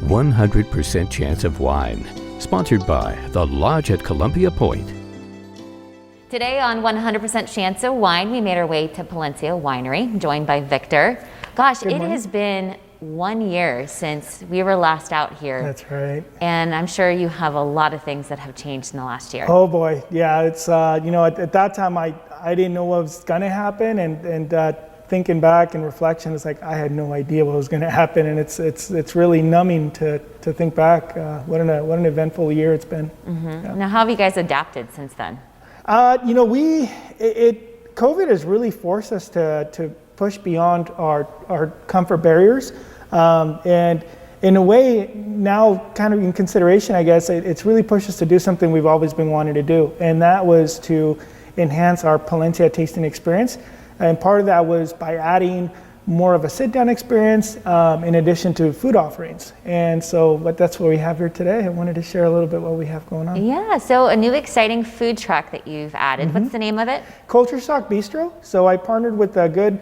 100% Chance of Wine, sponsored by The Lodge at Columbia Point. Today on 100% Chance of Wine, we made our way to Palencia Winery, joined by Victor. Gosh, it has been 1 year since we were last out here. That's right. And I'm sure you have a lot of things that have changed in the last year. Oh boy, yeah, it's, at that time I didn't know what was gonna happen, and thinking back in reflection, it's like I had no idea what was gonna happen, and it's really numbing to think back. What an eventful year it's been. Mm-hmm. Yeah. Now, how have you guys adapted since then? COVID has really forced us to push beyond our comfort barriers, and in a way now, kind of in consideration, I guess, it's really pushed us to do something we've always been wanting to do, and that was to enhance our Palencia tasting experience. And part of that was by adding more of a sit-down experience in addition to food offerings. And so that's what we have here today. I wanted to share a little bit what we have going on. Yeah, so a new exciting food truck that you've added. Mm-hmm. What's the name of it? Culture Shock Bistro. So I partnered with a good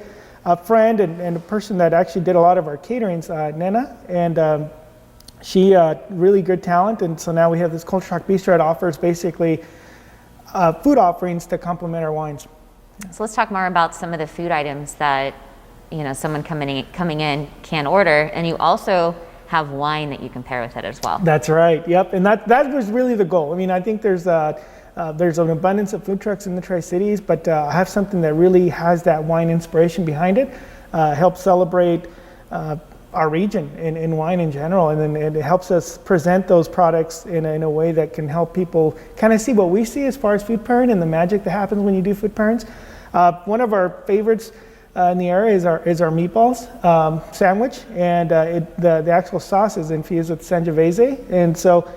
friend and a person that actually did a lot of our caterings, Nena, and she really good talent. And so now we have this Culture Shock Bistro that offers basically food offerings to complement our wines. So let's talk more about some of the food items that someone coming in can order, and you also have wine that you can pair with it as well. That's right. Yep, and that was really the goal. I mean, I think there's an abundance of food trucks in the Tri-Cities, but I have something that really has that wine inspiration behind it. Help celebrate our region in wine in general, and then it helps us present those products in a way that can help people kind of see what we see as far as food pairing and the magic that happens when you do food pairings. One of our favorites in the area is our meatballs sandwich, and the actual sauce is infused with Sangiovese. And so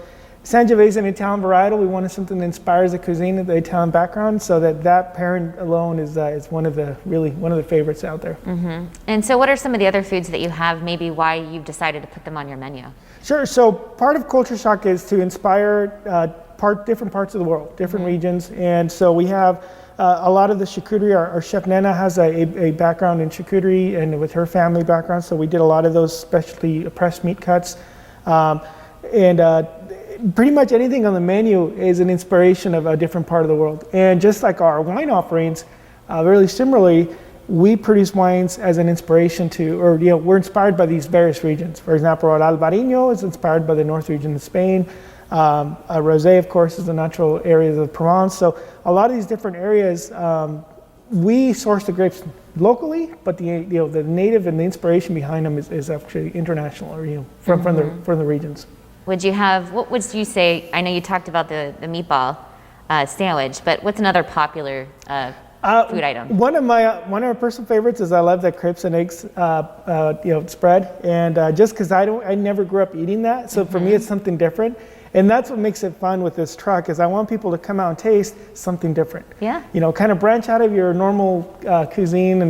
Sangiovese, an Italian varietal, we wanted something that inspires the cuisine of the Italian background, so that pairing alone is one of the favorites out there. Mm-hmm. And so what are some of the other foods that you have, maybe why you've decided to put them on your menu? Sure, so part of Culture Shock is to inspire different parts of the world, different regions, and so we have a lot of the charcuterie. Our chef Nena has a background in charcuterie and with her family background, so we did a lot of those specialty pressed meat cuts. Pretty much anything on the menu is an inspiration of a different part of the world. And just like our wine offerings, really similarly, we produce wines as an inspiration we're inspired by these various regions. For example, our Albarino is inspired by the North region of Spain. A rosé, of course, is the natural areas of Provence. So a lot of these different areas, we source the grapes locally, but the native and the inspiration behind them is actually international, or from the regions. What would you say? I know you talked about the meatball sandwich, but what's another popular food item? One of my personal favorites is I love that crepes and eggs spread, and just because I never grew up eating that, so for me it's something different. And that's what makes it fun with this truck, is I want people to come out and taste something different. Yeah. Kind of branch out of your normal cuisine,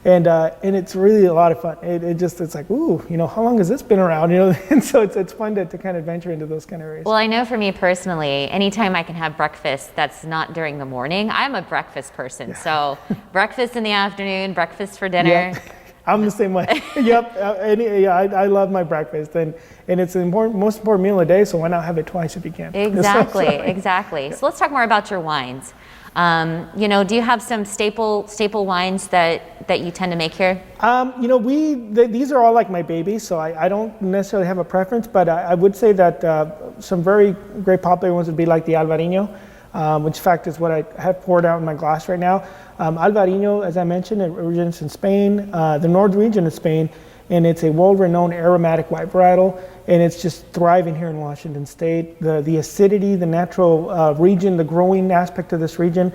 and it's really a lot of fun. It's like, ooh, how long has this been around? And so it's fun to kind of venture into those kind of areas. Well, I know for me personally, anytime I can have breakfast that's not during the morning, I'm a breakfast person. Yeah. So breakfast in the afternoon, breakfast for dinner. Yeah. I'm the same way. Yep. I love my breakfast, and it's the most important meal of the day, so why not have it twice if you can? Exactly. So let's talk more about your wines. Do you have some staple wines that you tend to make here? These are all like my babies, so I don't necessarily have a preference, but I would say that some very great popular ones would be like the Albarino, which in fact is what I have poured out in my glass right now. Albarino, as I mentioned, it originates in Spain, the north region of Spain, and it's a world-renowned aromatic white varietal, and it's just thriving here in Washington State. The acidity, the natural region, the growing aspect of this region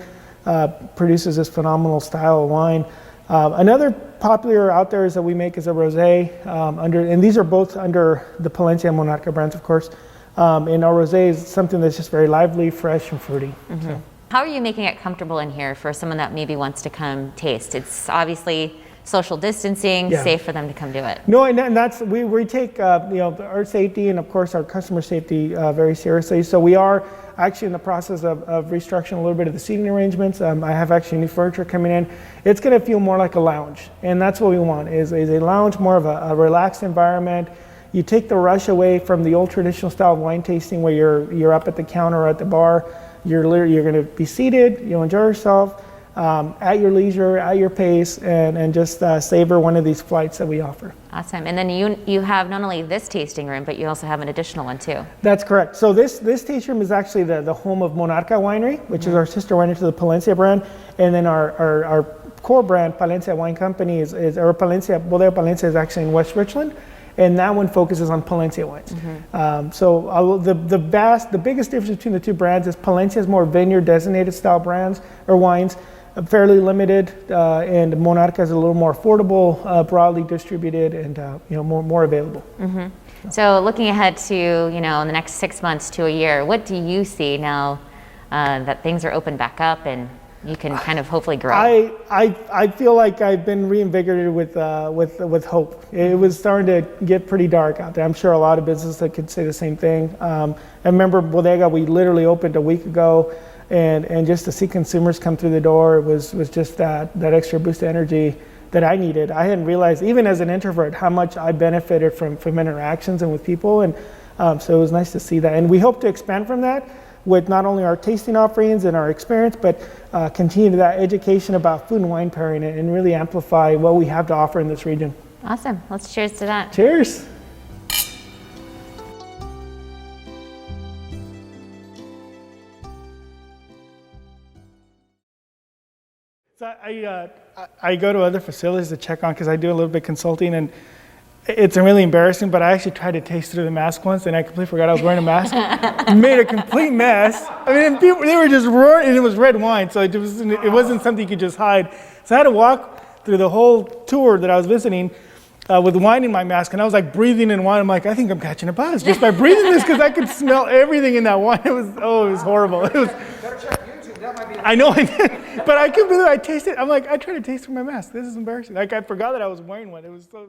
produces this phenomenal style of wine. Another popular out there is that we make is a rosé, and these are both under the Palencia and Monarca brands, of course. And our rosé is something that's just very lively, fresh, and fruity. Mm-hmm. So. How are you making it comfortable in here for someone that maybe wants to come taste? It's obviously social distancing, safe for them to come do it. No, and that's we take our safety and of course our customer safety very seriously. So we are actually in the process of restructuring a little bit of the seating arrangements. I have actually new furniture coming in. It's going to feel more like a lounge, and that's what we want is a lounge, more of a relaxed environment. You take the rush away from the old traditional style of wine tasting where you're up at the counter or at the bar. You're going to be seated, you'll enjoy yourself at your leisure, at your pace, and just savor one of these flights that we offer. Awesome. And then you have not only this tasting room, but you also have an additional one too. That's correct. So this tasting room is actually the home of Monarca Winery, which is our sister winery to the Palencia brand. And then our core brand, Palencia Wine Company, or Palencia, Bodega Palencia is actually in West Richland. And that one focuses on Palencia wines. So the biggest difference between the two brands is Palencia is more vineyard designated style brands or wines, fairly limited, and Monarca is a little more affordable, broadly distributed, and more available. So looking ahead to in the next 6 months to a year, what do you see now that things are open back up and you can kind of hopefully grow? I feel like I've been reinvigorated with hope. It was starting to get pretty dark out there. I'm sure a lot of businesses that could say the same thing. I remember Bodega, we literally opened a week ago, and just to see consumers come through the door was just that extra boost of energy that I needed. I hadn't realized, even as an introvert, how much I benefited from interactions and with people, and so it was nice to see that. And we hope to expand from that with not only our tasting offerings and our experience, but continue that education about food and wine pairing and really amplify what we have to offer in this region. Awesome. Let's cheers to that. Cheers. So I go to other facilities to check on, because I do a little bit of consulting, and it's really embarrassing, but I actually tried to taste through the mask once, and I completely forgot I was wearing a mask. Made a complete mess. I mean, people, they were just roaring, and it was red wine, so it wasn't something you could just hide. So I had to walk through the whole tour that I was visiting with wine in my mask, and I was like breathing in wine. I'm like, I think I'm catching a buzz just by breathing this, because I could smell everything in that wine. It was horrible. It was. Better check YouTube. That might be. I know I did, but I couldn't believe I tasted. I'm like, I tried to taste through my mask. This is embarrassing. Like I forgot that I was wearing one. It was so.